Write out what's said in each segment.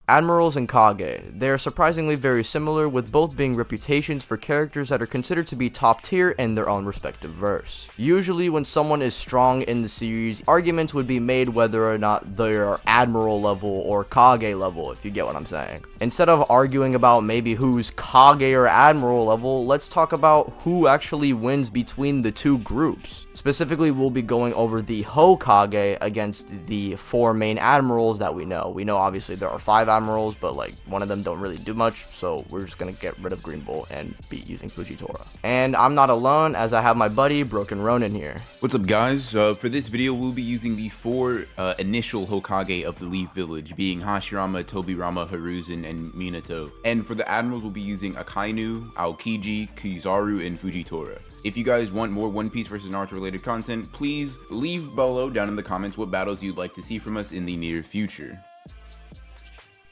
Admirals and Kage. They are surprisingly very similar, with both being reputations for characters that are considered to be top tier in their own respective verse. Usually when someone is strong in the series, arguments would be made whether or not they are Admiral level or Kage level, if you get what I'm saying. Instead of arguing about maybe who's Kage or Admiral level, let's talk about who actually wins between the two groups. Specifically, we'll be going over the Hokage against the 4 main admirals that we know. We know obviously there are 5 admirals, but like one of them don't really do much, so we're just gonna get rid of Green Bull and be using Fujitora. And I'm not alone, as I have my buddy Broken Ronin here. What's up, guys? For this video, we'll be using the 4 initial Hokage of the Leaf Village, being Hashirama, Tobirama, Hiruzen, and Minato. And for the admirals, we'll be using Akainu, Aokiji, Kizaru, and Fujitora. If you guys want more One Piece vs Naruto related content, please leave below down in the comments what battles you'd like to see from us in the near future.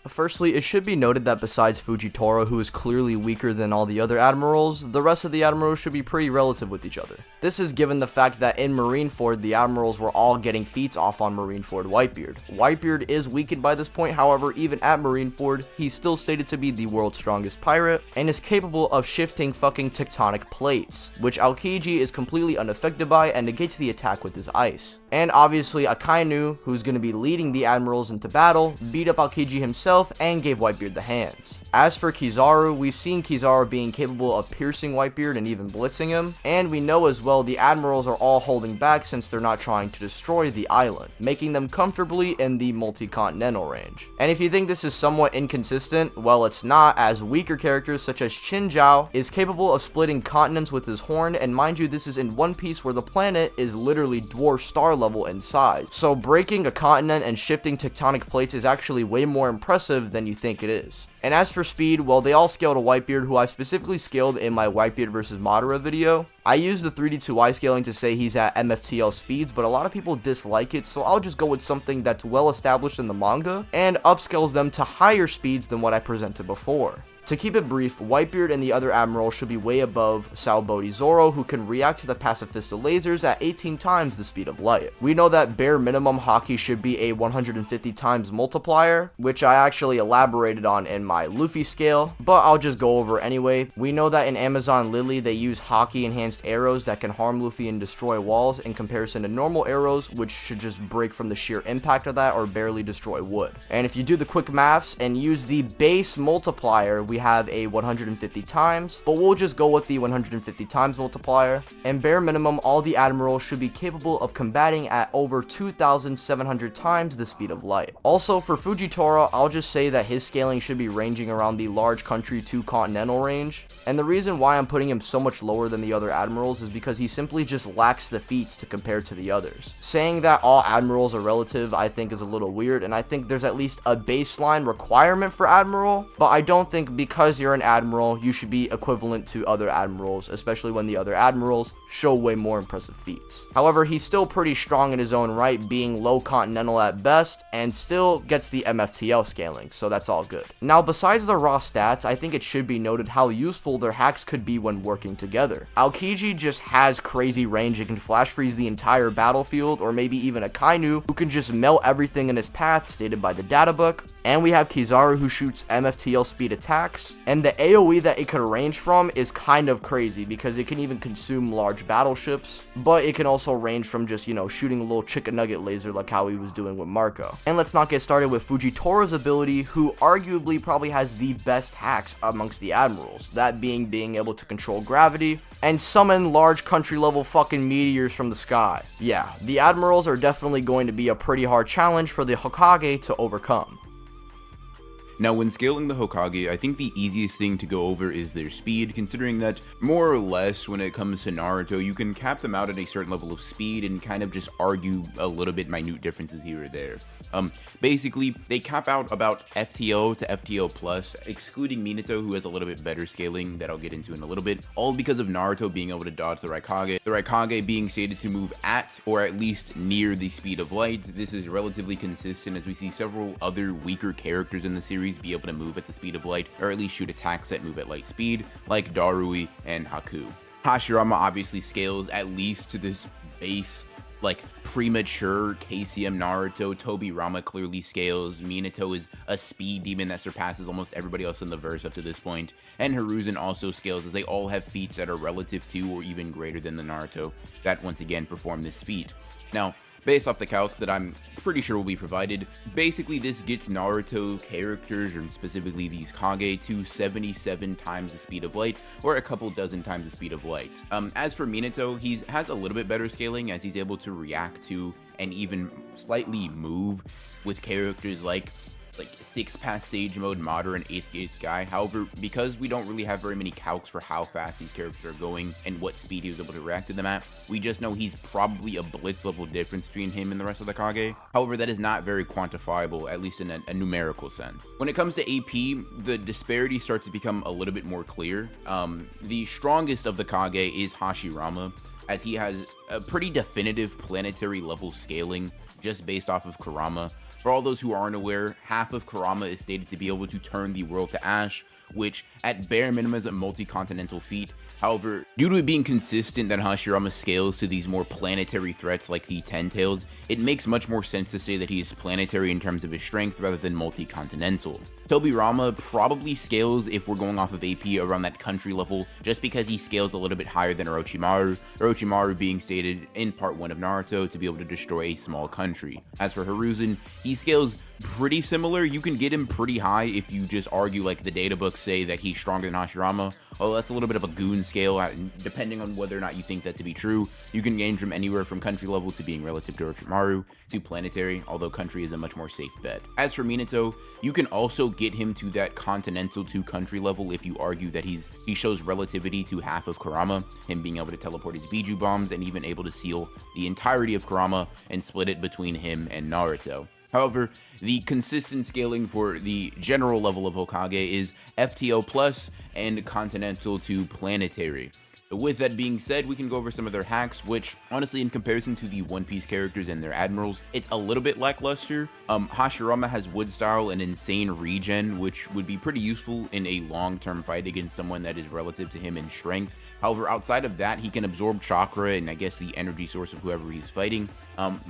Firstly, it should be noted that besides Fujitora, who is clearly weaker than all the other admirals, the rest of the admirals should be pretty relative with each other. This is given the fact that in Marineford, the admirals were all getting feats off on Marineford Whitebeard. Whitebeard is weakened by this point, however, even at Marineford, he's still stated to be the world's strongest pirate, and is capable of shifting fucking tectonic plates, which Aokiji is completely unaffected by and negates the attack with his ice. And obviously Akainu, who's going to be leading the admirals into battle, beat up Aokiji himself and gave Whitebeard the hands. As for Kizaru, we've seen Kizaru being capable of piercing Whitebeard and even blitzing him, and we know as well the admirals are all holding back since they're not trying to destroy the island, making them comfortably in the multi-continental range. And if you think this is somewhat inconsistent, well, it's not, as weaker characters such as Chinzhou is capable of splitting continents with his horn, and mind you, this is in One Piece where the planet is literally dwarf star level in size. So breaking a continent and shifting tectonic plates is actually way more impressive than you think it is. And as for speed, well, they all scale to Whitebeard, who I've specifically scaled in my Whitebeard vs Madara video. I use the 3D2Y scaling to say he's at MFTL speeds, but a lot of people dislike it, so I'll just go with something that's well established in the manga and upscales them to higher speeds than what I presented before. To keep it brief, Whitebeard and the other admiral should be way above Saobody Zoro, who can react to the pacifista lasers at 18 times the speed of light. We know that bare minimum Haki should be a 150 times multiplier, which I actually elaborated on in my Luffy scale, but I'll just go over anyway. We know that in Amazon Lily they use Haki enhanced arrows that can harm Luffy and destroy walls in comparison to normal arrows, which should just break from the sheer impact of that or barely destroy wood. And if you do the quick maths and use the base multiplier, we have a 150 times, but we'll just go with the 150 times multiplier, and bare minimum all the admirals should be capable of combating at over 2,700 times the speed of light. Also for Fujitora, I'll just say that his scaling should be ranging around the large country to continental range, and the reason why I'm putting him so much lower than the other admirals is because he simply just lacks the feats to compare to the others. Saying that all admirals are relative I think is a little weird, and I think there's at least a baseline requirement for admiral, but I don't think because you're an admiral, you should be equivalent to other admirals, especially when the other admirals show way more impressive feats. However, he's still pretty strong in his own right, being low continental at best, and still gets the MFTL scaling, so that's all good. Now, besides the raw stats, I think it should be noted how useful their hacks could be when working together. Aokiji just has crazy range and can flash freeze the entire battlefield, or maybe even Akainu, who can just melt everything in his path, stated by the data book. And we have Kizaru, who shoots MFTL speed attacks, and the AoE that it could range from is kind of crazy because it can even consume large battleships, but it can also range from just, you know, shooting a little chicken nugget laser like how he was doing with Marco. And let's not get started with Fujitora's ability, who arguably probably has the best hacks amongst the admirals, that being able to control gravity and summon large country level fucking meteors from the sky. Yeah, the admirals are definitely going to be a pretty hard challenge for the Hokage to overcome. Now, when scaling the Hokage, I think the easiest thing to go over is their speed, considering that more or less when it comes to Naruto, you can cap them out at a certain level of speed and kind of just argue a little bit minute differences here or there. Basically, they cap out about FTO to FTO plus, excluding Minato, who has a little bit better scaling that I'll get into in a little bit, all because of Naruto being able to dodge the Raikage, the Raikage being stated to move at or at least near the speed of light. This is relatively consistent as we see several other weaker characters in the series be able to move at the speed of light, or at least shoot attacks that move at light speed, like Darui and Haku. Hashirama obviously scales at least to this base like premature KCM Naruto. Tobirama clearly scales. Minato is a speed demon that surpasses almost everybody else in the verse up to this point. And Hiruzen also scales, as they all have feats that are relative to or even greater than the Naruto that once again perform this speed. Now, based off the calcs that I'm pretty sure will be provided, basically this gets Naruto characters, or specifically these Kage, to 77 times the speed of light, or a couple dozen times the speed of light. As for Minato, he has a little bit better scaling, as he's able to react to and even slightly move with characters like 6 past Sage Mode, Madara, and 8th Gate Sky. However, because we don't really have very many calcs for how fast these characters are going and what speed he was able to react to them at, we just know he's probably a blitz level difference between him and the rest of the Kage. However, that is not very quantifiable, at least in a numerical sense. When it comes to AP, the disparity starts to become a little bit more clear. The strongest of the Kage is Hashirama, as he has a pretty definitive planetary level scaling just based off of Kurama. For all those who aren't aware, half of Kurama is stated to be able to turn the world to ash, which at bare minimum is a multi-continental feat. However, due to it being consistent that Hashirama scales to these more planetary threats like the Ten Tails, it makes much more sense to say that he is planetary in terms of his strength rather than multi-continental. Tobirama probably scales, if we're going off of AP, around that country level, just because he scales a little bit higher than Orochimaru, Orochimaru being stated in part 1 of Naruto to be able to destroy a small country. As for Hiruzen, he scales pretty similar. You can get him pretty high if you just argue like the data books say that he's stronger than Hashirama. Oh, that's a little bit of a goon scale, depending on whether or not you think that to be true. You can range from anywhere from country level to being relative to Orochimaru to planetary, although country is a much more safe bet. As for Minato, you can also get him to that continental to country level if you argue that he shows relativity to half of Kurama, him being able to teleport his Biju bombs and even able to seal the entirety of Kurama and split it between him and Naruto. However, the consistent scaling for the general level of Hokage is FTO plus and continental to planetary. With that being said, we can go over some of their hacks, which honestly, in comparison to the One Piece characters and their admirals, it's a little bit lackluster. Hashirama has wood style and insane regen, which would be pretty useful in a long-term fight against someone that is relative to him in strength. However, outside of that, he can absorb chakra and I guess the energy source of whoever he's fighting.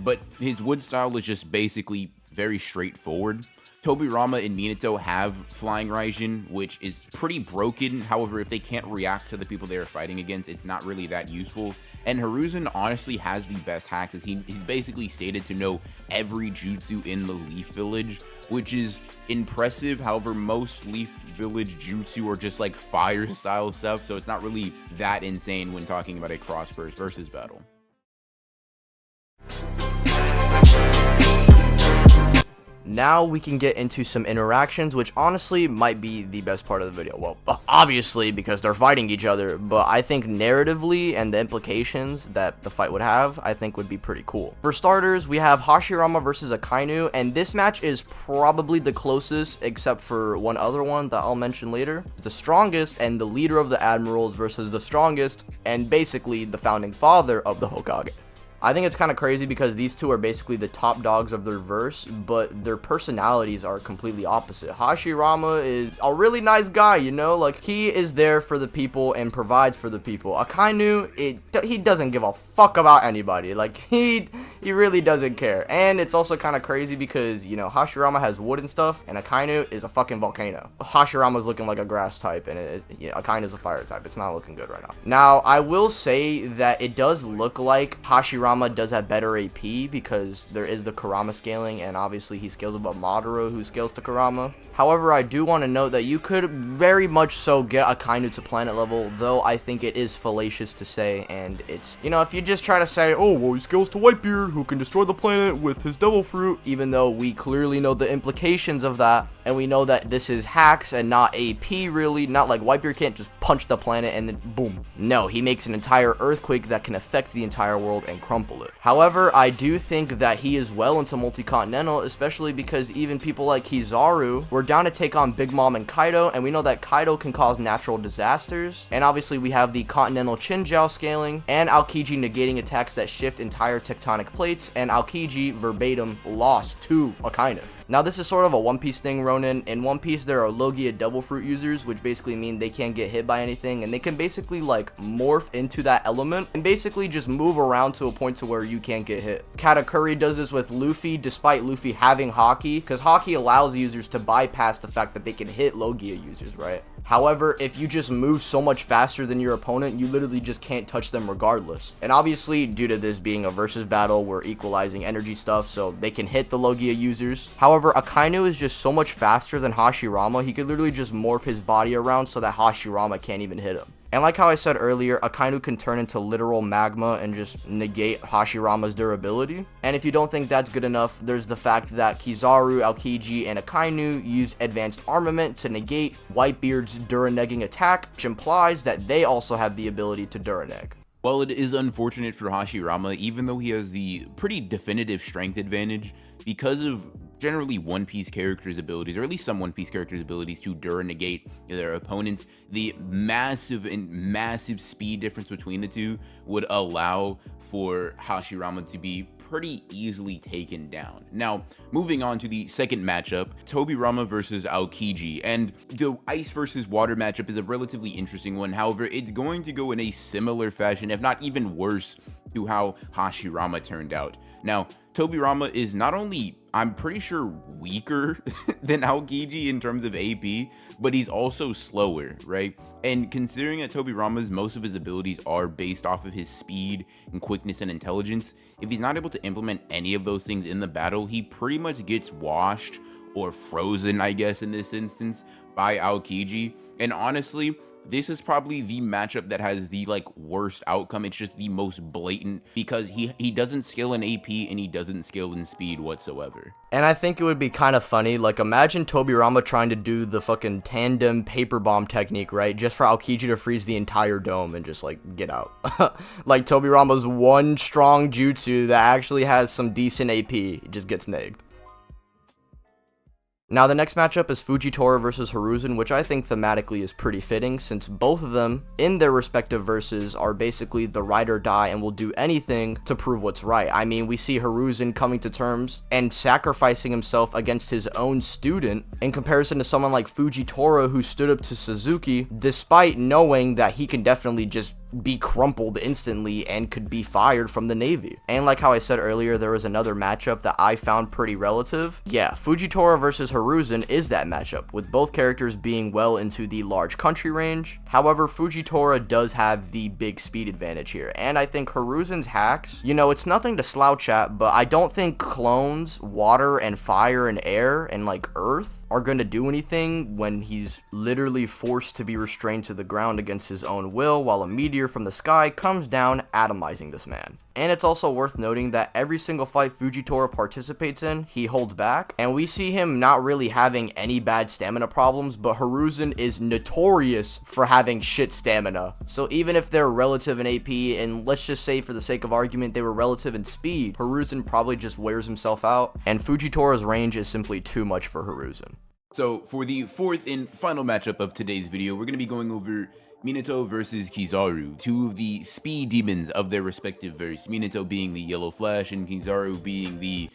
But his wood style is just basically very straightforward. Tobirama and Minato have Flying Raijin, which is pretty broken. However, if they can't react to the people they are fighting against, it's not really that useful. And Hiruzen honestly has the best hacks, as he's basically stated to know every jutsu in the Leaf Village, which is impressive. However, most Leaf Village jutsu are just like fire style stuff, so it's not really that insane when talking about a cross versus battle. Now we can get into some interactions, which honestly might be the best part of the video. Well, obviously because they're fighting each other, but I think narratively and the implications that the fight would have, I think would be pretty cool. For starters, we have Hashirama versus Akainu, and this match is probably the closest except for one other one that I'll mention later. It's the strongest and the leader of the Admirals versus the strongest and basically the founding father of the Hokage. I think it's kind of crazy because these two are basically the top dogs of their verse, but their personalities are completely opposite. Hashirama is a really nice guy, you know, like he is there for the people and provides for the people. Akainu, he doesn't give a fuck about anybody. Like he really doesn't care. And it's also kind of crazy because, you know, Hashirama has wood and stuff, and Akainu is a fucking volcano. Hashirama's looking like a grass type, and Akainu's a fire type. It's not looking good right now. Now, I will say that it does look like Hashirama does have better AP because there is the Kurama scaling, and obviously he scales above Madara, who scales to Kurama. However, I do want to note that you could very much so get Akainu to planet level, though I think it is fallacious to say, and it's, you know, if you just try to say, oh, well, he scales to Whitebeard, who can destroy the planet with his devil fruit, even though we clearly know the implications of that, and we know that this is hacks and not AP really, not like Whitebeard can't just punch the planet and then boom. No, he makes an entire earthquake that can affect the entire world and crumple it. However, I do think that he is well into multi-continental, especially because even people like Kizaru were down to take on Big Mom and Kaido, and we know that Kaido can cause natural disasters, and obviously we have the continental Chinjiao scaling, and Aokiji negating attacks that shift entire tectonic plates, and Aokiji verbatim lost to Akainu. Now this is sort of a One Piece thing, Ronin. In One Piece there are Logia Devil Fruit users, which basically mean they can't get hit by anything, and they can basically like morph into that element and basically just move around to a point to where you can't get hit. Katakuri does this with Luffy, despite Luffy having Haki, because Haki allows users to bypass the fact that they can hit Logia users, right? However, if you just move so much faster than your opponent, you literally just can't touch them regardless. And obviously, due to this being a versus battle, we're equalizing energy stuff, so they can hit the Logia users. However, Akainu is just so much faster than Hashirama, he could literally just morph his body around so that Hashirama can't even hit him. And like how I said earlier, Akainu can turn into literal magma and just negate Hashirama's durability. And if you don't think that's good enough, there's the fact that Kizaru, Aokiji, and Akainu use advanced armament to negate Whitebeard's Duranegging attack, which implies that they also have the ability to Duraneg. While it is unfortunate for Hashirama, even though he has the pretty definitive strength advantage, because of generally One Piece characters' abilities, or at least some One Piece characters' abilities to negate their opponents, the massive speed difference between the two would allow for Hashirama to be pretty easily taken down. Now, moving on to the second matchup, Tobirama versus Aokiji, and the ice versus water matchup is a relatively interesting one. However, it's going to go in a similar fashion, if not even worse, to how Hashirama turned out. Now, Tobirama is not only, I'm pretty sure, weaker than Aokiji in terms of AP, but he's also slower, right? And considering that Tobirama's most of his abilities are based off of his speed and quickness and intelligence, if he's not able to implement any of those things in the battle, he pretty much gets washed or frozen, I guess, in this instance, by Aokiji. And honestly, this is probably the matchup that has the worst outcome. It's just the most blatant because he doesn't scale in AP and he doesn't scale in speed whatsoever. And I think it would be kind of funny, like imagine Tobirama trying to do the fucking tandem paper bomb technique, right? Just for Aokiji to freeze the entire dome and just like get out. Like Tobirama's one strong jutsu that actually has some decent AP, it just gets nagged. Now the next matchup is Fujitora versus Hiruzen, which I think thematically is pretty fitting since both of them in their respective verses are basically the ride or die and will do anything to prove what's right. I mean, we see Hiruzen coming to terms and sacrificing himself against his own student in comparison to someone like Fujitora who stood up to Suzuki despite knowing that he can definitely just be crumpled instantly and could be fired from the Navy. And like how I said earlier, there was another matchup that I found pretty relative. Yeah, Fujitora versus Hiruzen is that matchup, with both characters being well into the large country range. However, Fujitora does have the big speed advantage here, and I think Hiruzen's hacks, you know, it's nothing to slouch at, but I don't think clones, water and fire and air and like earth are going to do anything when he's literally forced to be restrained to the ground against his own will while a meteor from the sky comes down, atomizing this man. And it's also worth noting that every single fight Fujitora participates in, he holds back, and we see him not really having any bad stamina problems, but Hiruzen is notorious for having shit stamina. So even if they're relative in AP, and let's just say for the sake of argument they were relative in speed, Hiruzen probably just wears himself out, and Fujitora's range is simply too much for Hiruzen. So for the fourth and final matchup of today's video, we're going to be going over Minato versus Kizaru, two of the speed demons of their respective verse, Minato being the yellow flash and Kizaru being the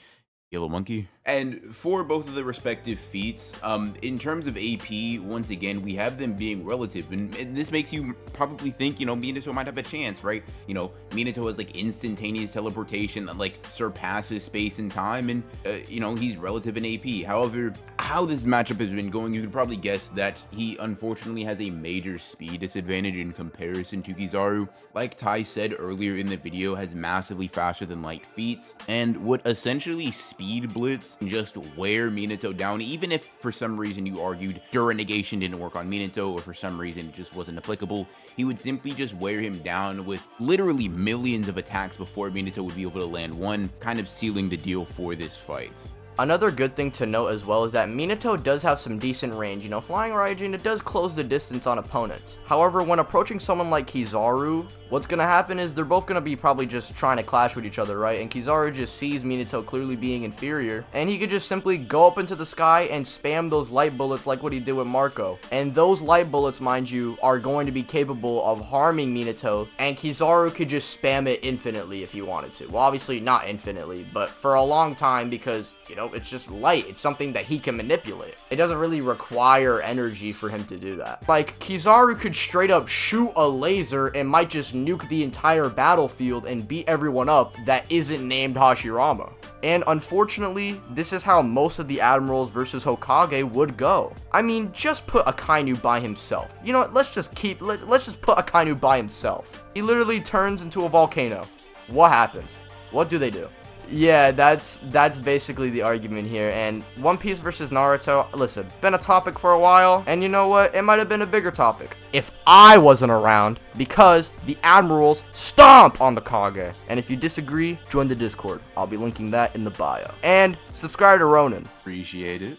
yellow monkey. And for both of the respective feats, in terms of AP, once again, we have them being relative, and this makes you probably think, you know, Minato might have a chance, right? You know, Minato has like instantaneous teleportation that like surpasses space and time, and you know, he's relative in AP. However, how this matchup has been going, you could probably guess that he unfortunately has a major speed disadvantage in comparison to Kizaru. Like Ty said earlier in the video, has massively faster than light feats, and would essentially speed blitz and just wear Minato down, even if for some reason you argued Dura negation didn't work on Minato, or for some reason it just wasn't applicable. He would simply just wear him down with literally millions of attacks before Minato would be able to land one, kind of sealing the deal for this fight. Another good thing to note as well is that Minato does have some decent range. You know, flying Raijin, it does close the distance on opponents. However, when approaching someone like Kizaru, what's going to happen is they're both going to be probably just trying to clash with each other, right? And Kizaru just sees Minato clearly being inferior, and he could just simply go up into the sky and spam those light bullets like what he did with Marco. And those light bullets, mind you, are going to be capable of harming Minato, and Kizaru could just spam it infinitely if he wanted to. Well, obviously not infinitely, but for a long time, because You know, it's just light. It's something that he can manipulate. It doesn't really require energy for him to do that. Like, Kizaru could straight up shoot a laser and might just nuke the entire battlefield and beat everyone up that isn't named Hashirama. And unfortunately, this is how most of the Admirals versus Hokage would go. I mean, just put Akainu by himself. You know what, let's just put Akainu by himself. He literally turns into a volcano. What happens? What do they do? Yeah, that's basically the argument here. And One Piece versus Naruto, listen, been a topic for a while, and you know what? It might have been a bigger topic if I wasn't around, because the Admirals stomp on the Kage. And if you disagree, join the Discord. I'll be linking that in the bio. And subscribe to Ronin. Appreciate it.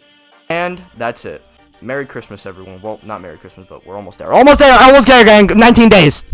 And that's it. Merry Christmas, everyone. Well, not Merry Christmas, but we're almost there. Almost there, gang. 19 days.